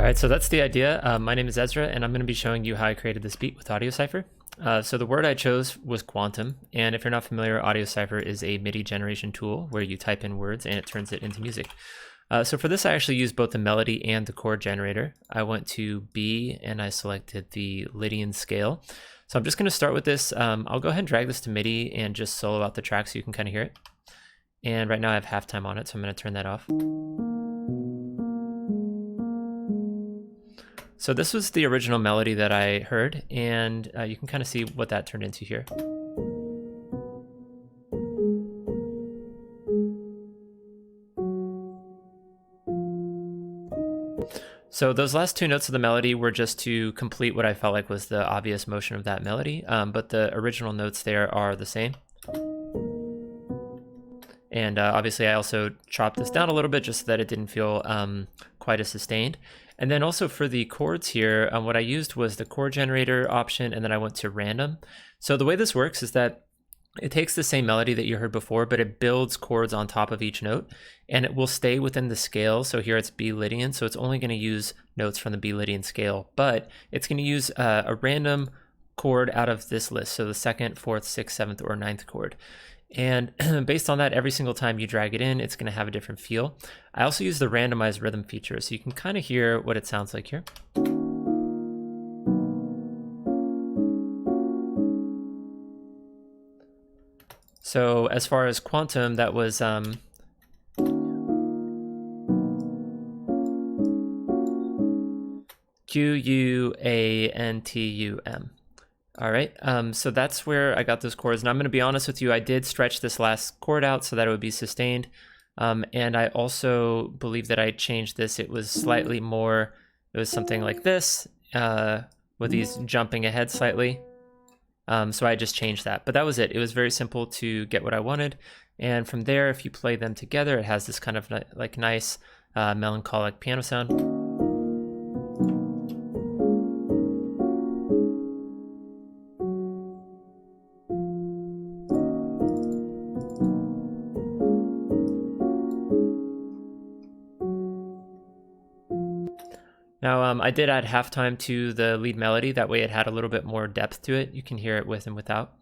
Alright, so that's the idea. My name is Ezra, and I'm going to be showing you how I created this beat with AudioCipher. So the word I chose was quantum, and if you're not familiar, AudioCipher is a MIDI generation tool where you type in words and it turns it into music. So for this, I actually used both the melody and the chord generator. I went to B and I selected the Lydian scale. So I'm just going to start with this. I'll go ahead and drag this to MIDI and just solo out the track so you can kind of hear it. And right now I have HalfTime on it, so I'm going to turn that off. So this was the original melody that I heard, and you can kind of see what that turned into here. So those last two notes of the melody were just to complete what I felt like was the obvious motion of that melody, but the original notes there are the same. And obviously I also chopped this down a little bit just so that it didn't feel quite as sustained. And then also for the chords here, what I used was the chord generator option, and then I went to random. So the way this works is that it takes the same melody that you heard before, but it builds chords on top of each note, and it will stay within the scale. So here it's B Lydian, so it's only going to use notes from the B Lydian scale, but it's going to use a random chord out of this list. So the second, fourth, sixth, seventh, or ninth chord. And based on that, every single time you drag it in, it's going to have a different feel. I also use the Randomize rhythm feature, so you can kind of hear what it sounds like here. So as far as quantum, that was Q-U-A-N-T-U-M. All right, so that's where I got those chords. And I'm going to be honest with you, I did stretch this last chord out so that it would be sustained. And I also believe that I changed this. It was slightly more, it was something like this, with these jumping ahead slightly. So I just changed that, but that was it. It was very simple to get what I wanted. And from there, if you play them together, it has this kind of like nice melancholic piano sound. Now, I did add HalfTime to the lead melody. That way it had a little bit more depth to it. You can hear it with and without.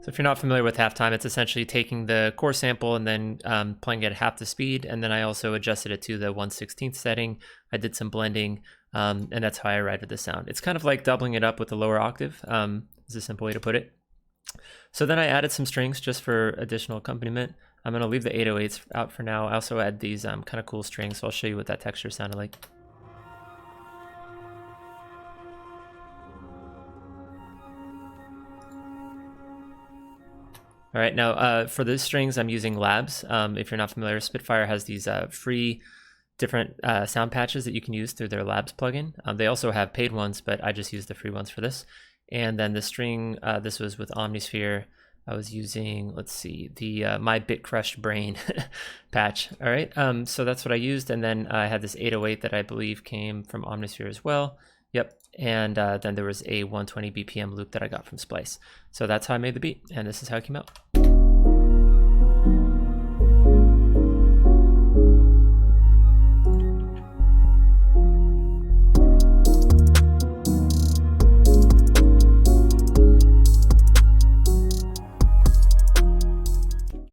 So if you're not familiar with HalfTime, it's essentially taking the core sample and then playing it at half the speed. And then I also adjusted it to the 1/16th setting. I did some blending, and that's how I arrived at the sound. It's kind of like doubling it up with a lower octave, is a simple way to put it. So then I added some strings just for additional accompaniment. I'm going to leave the 808s out for now. I also add these kind of cool strings, so I'll show you what that texture sounded like. All right, now for the strings, I'm using Labs. If you're not familiar, Spitfire has these free different sound patches that you can use through their Labs plugin. They also have paid ones, but I just used the free ones for this. And then the string, this was with Omnisphere. I was using, let's see, the My Bit Crushed Brain patch. All right, so that's what I used. And then I had this 808 that I believe came from Omnisphere as well. Yep, and then there was a 120 BPM loop that I got from Splice. So that's how I made the beat, and this is how it came out.